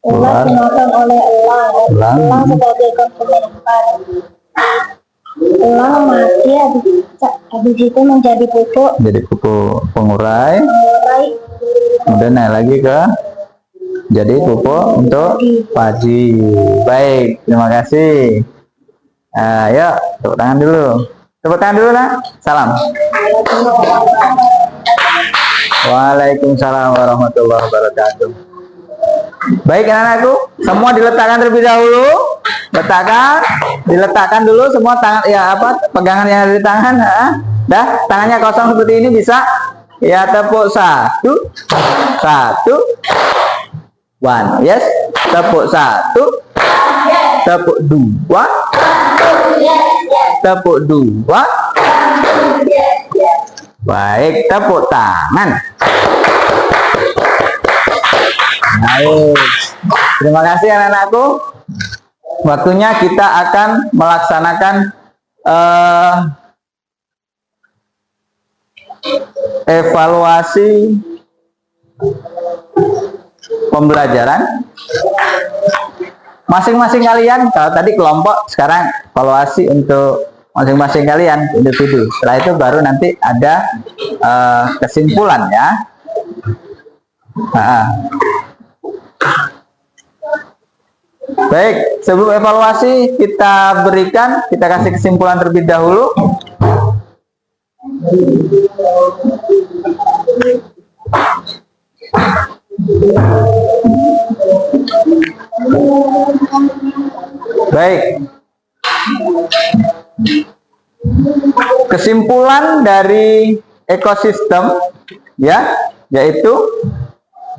B: Ular dimakan oleh elang. Elang sebagai konsumen empat. Elang mati habis itu menjadi pupuk.
A: Jadi pupuk pengurai. Kemudian naik lagi ke jadi pupuk untuk padi. Baik, terima kasih. Yuk, tepuk tangan dulu. Tepuk tangan dulu, nak. Salam. Waalaikumsalam warahmatullahi wabarakatuh. Baik, anak-anakku, semua diletakkan terlebih dahulu. Diletakkan dulu semua tangan, pegangan yang ada di tangan. Dah, tangannya kosong seperti ini bisa. Ya, tepuk satu, one, yes. Tepuk satu, tepuk dua, tepuk dua. Baik, tepuk tangan. Baik, terima kasih anak-anakku. Waktunya kita akan melaksanakan evaluasi pembelajaran. Masing-masing kalian, kalau tadi kelompok, sekarang evaluasi untuk masing-masing kalian individu. Setelah itu baru nanti ada kesimpulan ya. Baik, sebelum evaluasi kita kasih kesimpulan terlebih dahulu. Baik, kesimpulan dari ekosistem yaitu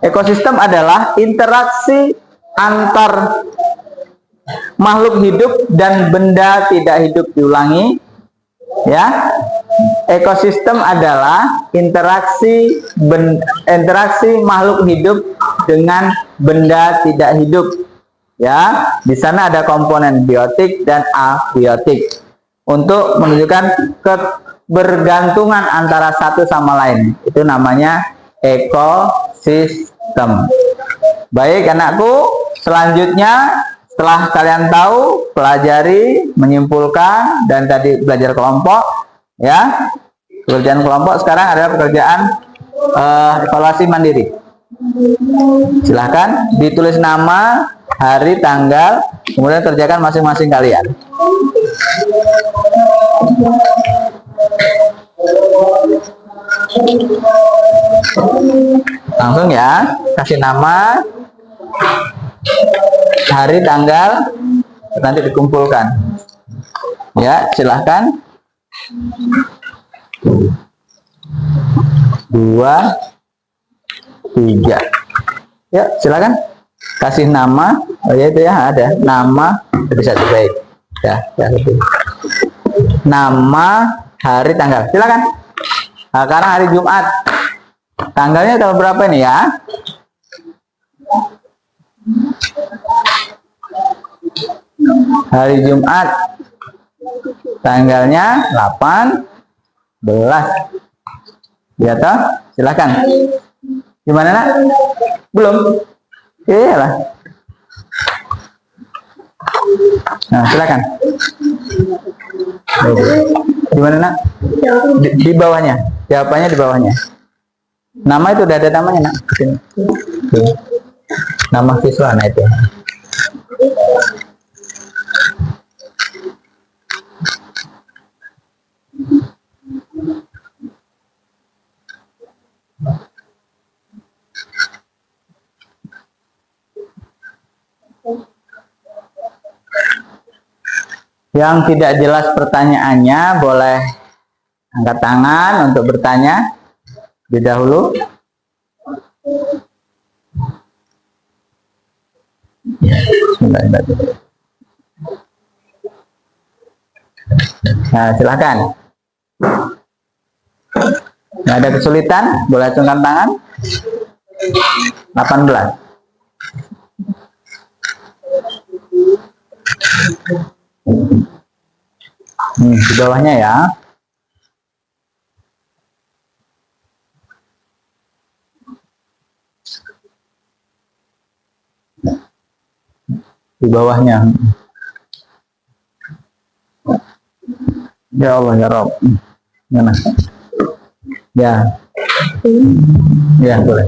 A: ekosistem adalah interaksi antar makhluk hidup dan benda tidak hidup diulangi. Ekosistem adalah interaksi makhluk hidup dengan benda tidak hidup. Di sana ada komponen biotik dan abiotik untuk menunjukkan kebergantungan antara satu sama lain. Itu namanya ekosistem. Baik anakku, selanjutnya setelah kalian tahu, pelajari, menyimpulkan, dan tadi belajar kelompok, pekerjaan kelompok sekarang adalah pekerjaan evaluasi mandiri. Silahkan ditulis nama, hari, tanggal, kemudian kerjakan masing-masing kalian. Langsung ya, kasih nama, hari, tanggal, nanti dikumpulkan. Silahkan. 2, 3. Silakan kasih nama. Ada nama, bisa baik. Nama, hari, tanggal. Silakan. Sekarang hari Jumat. Tanggalnya tanggal berapa ini ya? Hari Jumat. Tanggalnya 18. Toh? Silakan. Gimana nak? Belum? Iyalah. Nah, silakan. Gimana nak? Di bawahnya. Jawabannya di bawahnya. Nama itu udah ada namanya nak. Nama siswa nah itu. Yang tidak jelas pertanyaannya boleh angkat tangan untuk bertanya lebih dahulu. Nah, silakan. Nggak ada kesulitan, boleh acungkan tangan. 18. Di bawahnya ya. Di bawahnya. Ya Allah ya Rob. Mana? Ya. Ya boleh.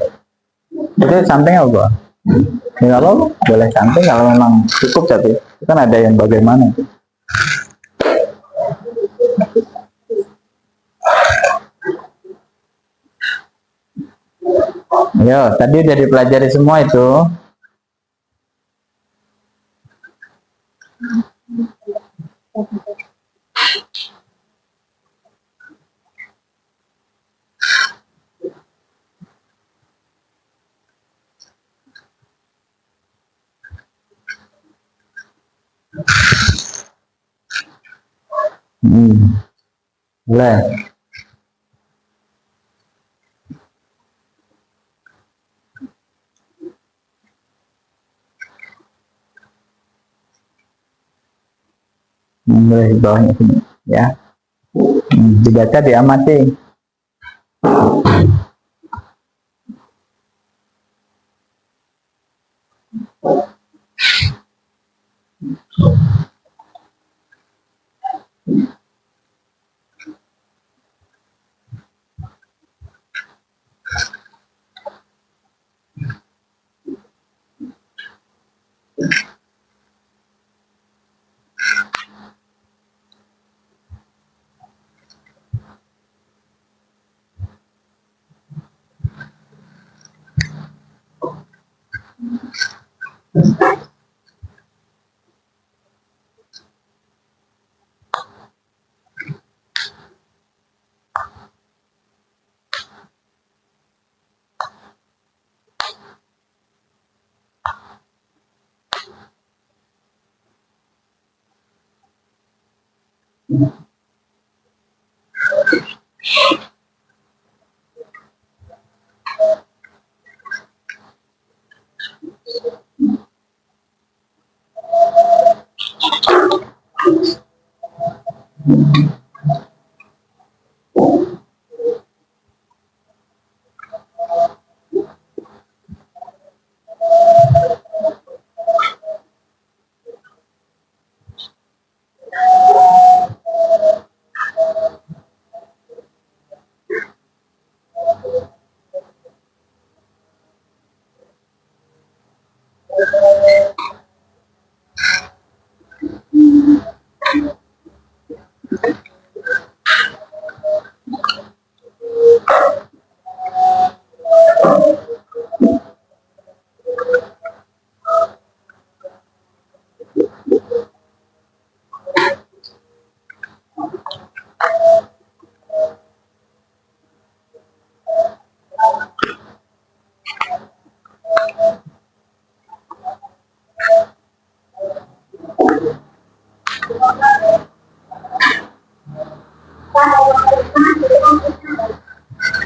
A: Itu samping apa? Ya kalau boleh samping kalau memang cukup, tapi kan ada yang bagaimana. Yo, tadi udah dipelajari semua itu. Boleh. Boleh di bawahnya sini ya. Dibaca, diamati.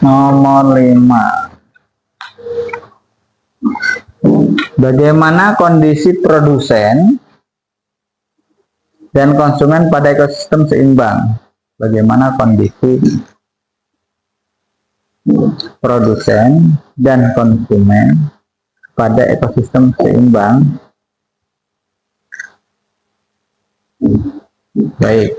A: Nomor 5. Bagaimana kondisi produsen dan konsumen pada ekosistem seimbang? Bagaimana kondisi produsen dan konsumen pada ekosistem seimbang? Baik.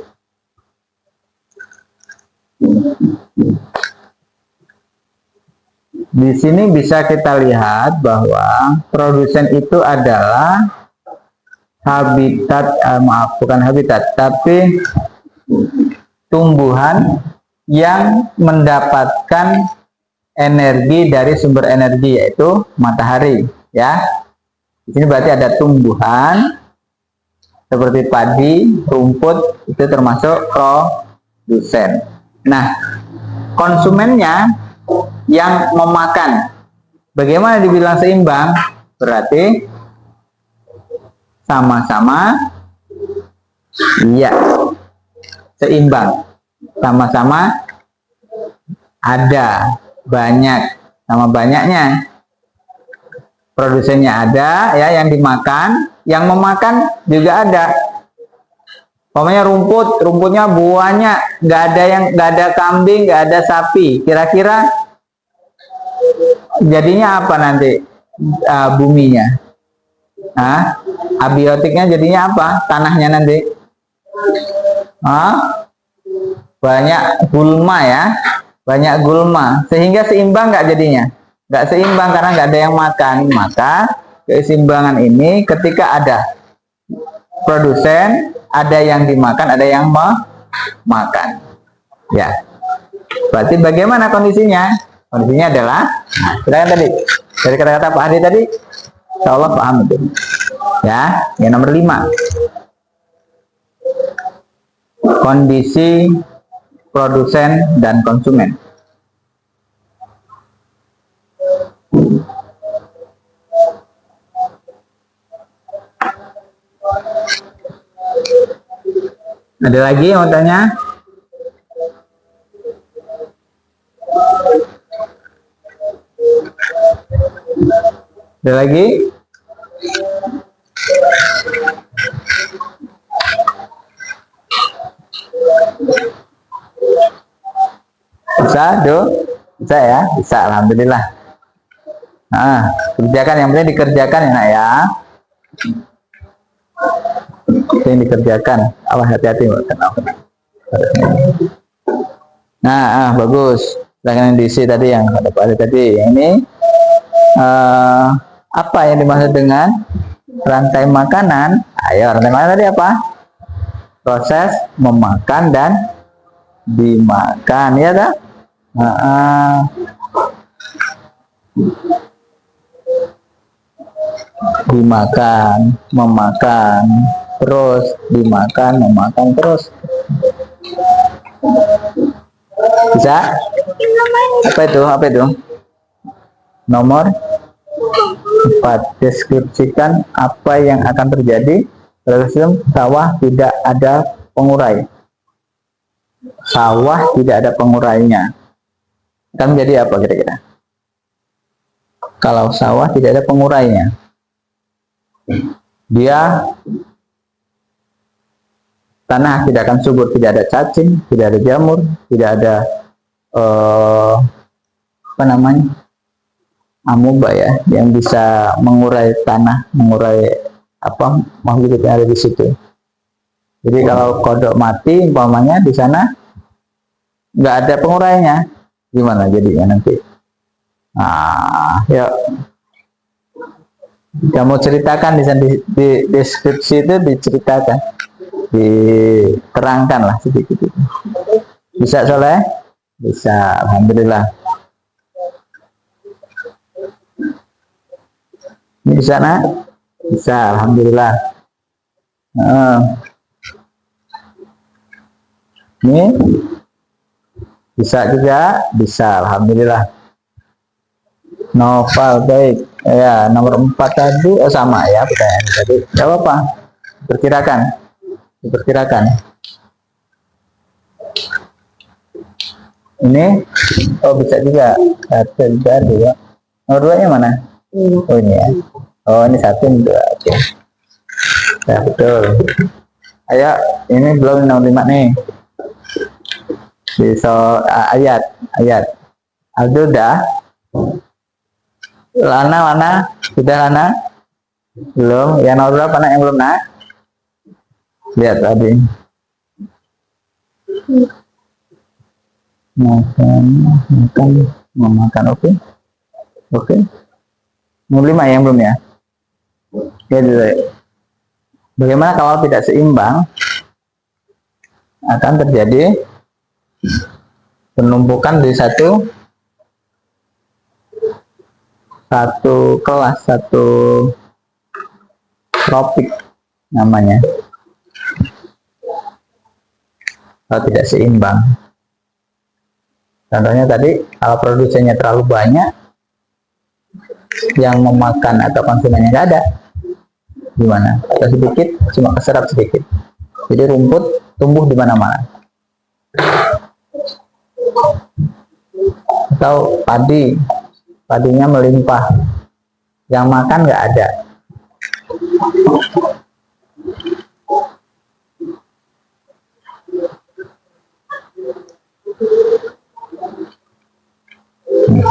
A: Di sini bisa kita lihat bahwa produsen itu adalah habitat, bukan habitat, tapi tumbuhan yang mendapatkan energi dari sumber energi, yaitu matahari, ya. Di sini berarti ada tumbuhan seperti padi, rumput, itu termasuk produsen. Nah, konsumennya yang memakan. Bagaimana dibilang seimbang? Berarti sama-sama iya seimbang, sama-sama ada banyak sama banyaknya. produsennya ada, ya, yang dimakan, yang memakan juga ada. Pokoknya rumputnya buahnya nggak ada kambing, nggak ada sapi. Kira-kira jadinya apa nanti buminya? Abiotiknya jadinya apa? Tanahnya nanti? Banyak gulma, ya, banyak gulma, sehingga seimbang nggak jadinya? Nggak seimbang karena nggak ada yang makan. Maka keseimbangan ini ketika ada produsen, ada yang dimakan, ada yang memakan, ya. Berarti bagaimana kondisinya? Kondisinya adalah, silakan tadi dari kata-kata Pak Adi tadi, insya Allah paham itu, ya. Yang nomor 5, kondisi produsen dan konsumen. Ada lagi yang mau tanya? Ada lagi? Bisa, bisa, ya, bisa, alhamdulillah. Kerjakan, yang penting dikerjakan, ya, nak, ya. Yang dikerjakan. Awas, hati-hati. Bagus. Sedangkan yang diisi tadi, yang pada Pak tadi, yang ini apa yang dimaksud dengan rantai makanan? Ayo, rantai makanan tadi apa? Proses memakan dan dimakan, ya, tak? Dimakan, memakan, terus dimakan, memakan, terus. Bisa? Apa itu? Nomor 4, deskripsikan apa yang akan terjadi pada sistem sawah tidak ada pengurai. Sawah tidak ada pengurainya. Akan menjadi apa kira-kira? Kalau sawah tidak ada pengurainya, dia tanah tidak akan subur, tidak ada cacing, tidak ada jamur, tidak ada amoeba, ya, yang bisa mengurai tanah, mengurai makhluk yang ada di situ. Jadi kalau kodok mati umpamanya di sana nggak ada pengurainya, gimana jadinya nanti? Yuk, kamu ceritakan di deskripsi itu, diceritakan, diterangkan lah sedikit. Bisa, Soleh? Bisa, alhamdulillah. Ini bisa, nak? Bisa, alhamdulillah. Ini bisa juga, bisa, alhamdulillah. Novel, baik, ya. Nomor 4 tadi sama, ya, pertanyaan tadi. Jawab apa? Diperkirakan. Ini bisa juga. 1, 2. Nomor 2 nya mana? Ini, ya. Ini 1, 2. Oke. Ya, betul. Ayo, ini belum nomor 5 nih. Ayat. Aldo udah? Lana, sudah, Lana? Belum. Yang nomor berapa, nak, yang belum, nak? Lihat tadi. Memakan, oke. Nomor 5 yang belum, ya? Bagaimana kalau tidak seimbang? Akan terjadi penumpukan di satu kelas, satu tropik namanya. Kalau tidak seimbang, contohnya tadi, kalau produsennya terlalu banyak, yang memakan atau konsumennya nggak ada, gimana? Atau sedikit, cuma keserap sedikit, jadi rumput tumbuh di mana-mana. Atau padinya melimpah, Yang makan nggak ada.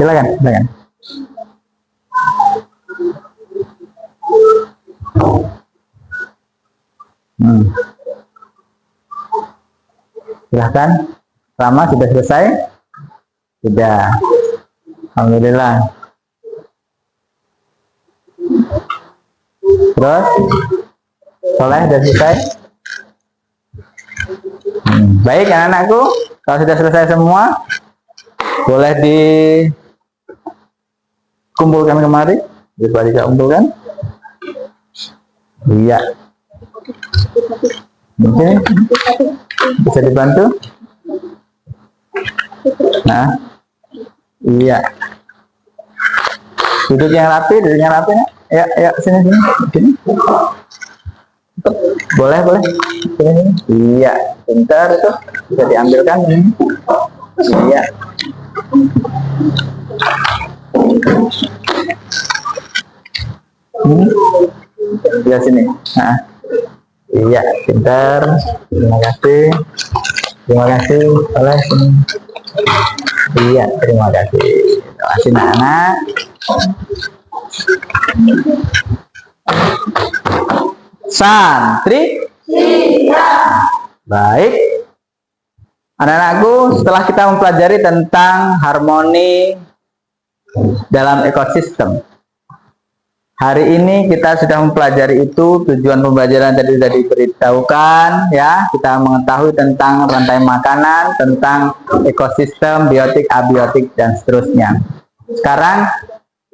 A: Silakan, silakan. Silahkan. Rama sudah selesai? Sudah. Alhamdulillah. Terus? Soleh sudah selesai? Baik anak-anakku, kalau sudah selesai semua, boleh dikumpulkan kemari. Bisa dikumpulkan? Iya. Mungkin bisa dibantu? Nah, iya. Duduk yang rapi, ya. Ya, sini. Boleh. Sini. Iya, bentar itu bisa diambilkan ini. Iya. Ya sini. Nah. Iya, bentar. Terima kasih. Oleh sini. Iya, terima kasih. Terima kasih anak-anak. Santri. Baik. Anak-anakku, setelah kita mempelajari tentang harmoni dalam ekosistem, hari ini kita sudah mempelajari itu. Tujuan pembelajaran tadi sudah diberitahukan, ya. Kita mengetahui tentang rantai makanan, tentang ekosistem, biotik, abiotik, dan seterusnya. Sekarang,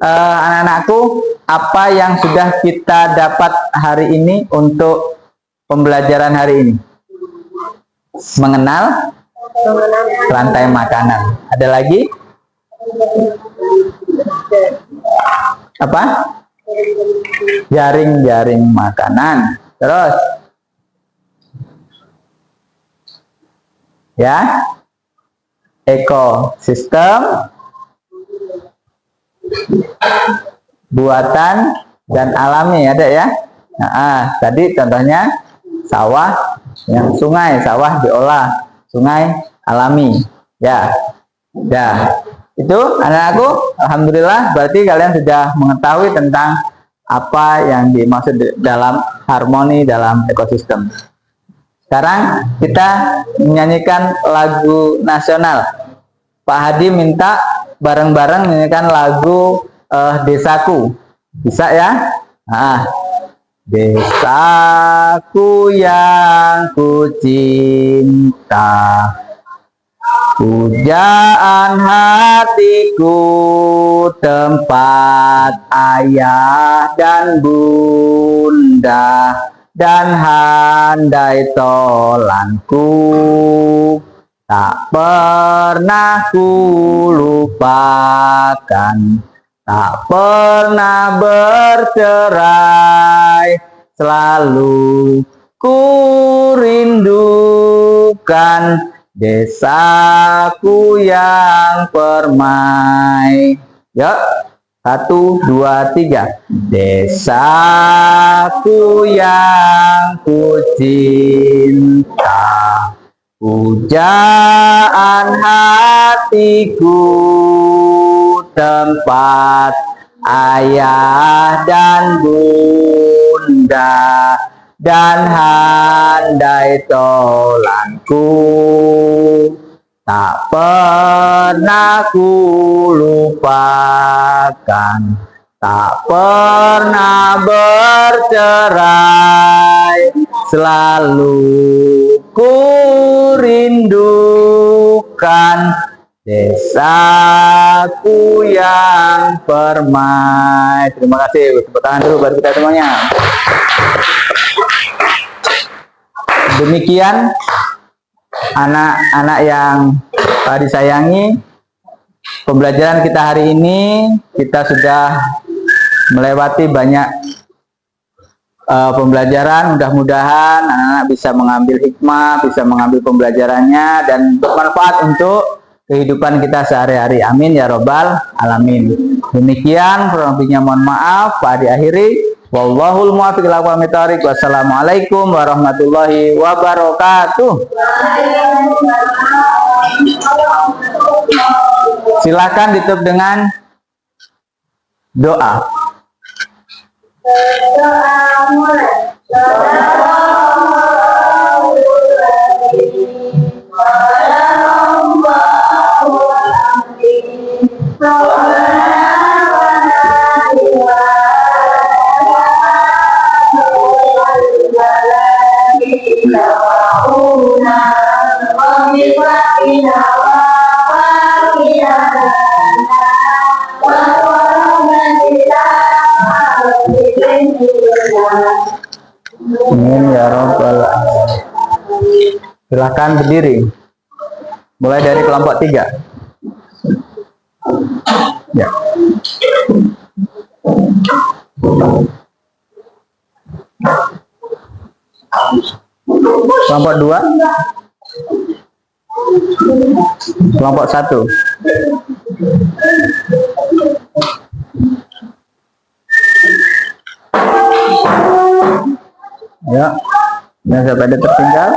A: anak-anakku, apa yang sudah kita dapat hari ini untuk pembelajaran hari ini? Mengenal rantai makanan. Ada lagi? Apa? Jaring-jaring makanan. Terus, ya, ekosistem, buatan dan alami, ada ya. Nah, tadi contohnya sawah, yang sungai, sawah diolah, sungai alami, ya. Itu anak-anakku, alhamdulillah, berarti kalian sudah mengetahui tentang apa yang dimaksud dalam harmoni dalam ekosistem. Sekarang kita menyanyikan lagu nasional. Pak Hadi minta bareng-bareng menyanyikan lagu Desaku. Bisa ya? Nah, Desaku yang ku cinta, pujaan hatiku, tempat ayah dan bunda, dan handai tolanku, tak pernah ku lupakan, tak pernah bercerai, selalu ku rindukan desaku yang permai. Yuk, 1, 2, 3. Desaku yang ku cinta, pujaan hatiku, tempat ayah dan bunda, dan handai tolanku, tak pernah ku lupakan, tak pernah bercerai, selalu ku rindukan desaku yang permai. Terima kasih. Tepuk tangan dulu buat kita semuanya. Demikian anak-anak yang disayangi, pembelajaran kita hari ini. Kita sudah melewati banyak pembelajaran. Mudah-mudahan anak-anak bisa mengambil hikmah, bisa mengambil pembelajarannya dan bermanfaat untuk kehidupan kita sehari-hari. Amin ya robbal alamin. Demikian, kurang lebihnya mohon maaf. Pak diakhiri. Wallahul muwaffiq ila aqwamit thoriq. Wassalamualaikum warahmatullahi wabarakatuh. Silakan ditutup dengan doa. Amin ya robbal alamin. Silakan berdiri. Mulai dari kelompok 3. Ya. Kelompok 2. Kelompok 1. Ya, yang sampai ada tertinggal.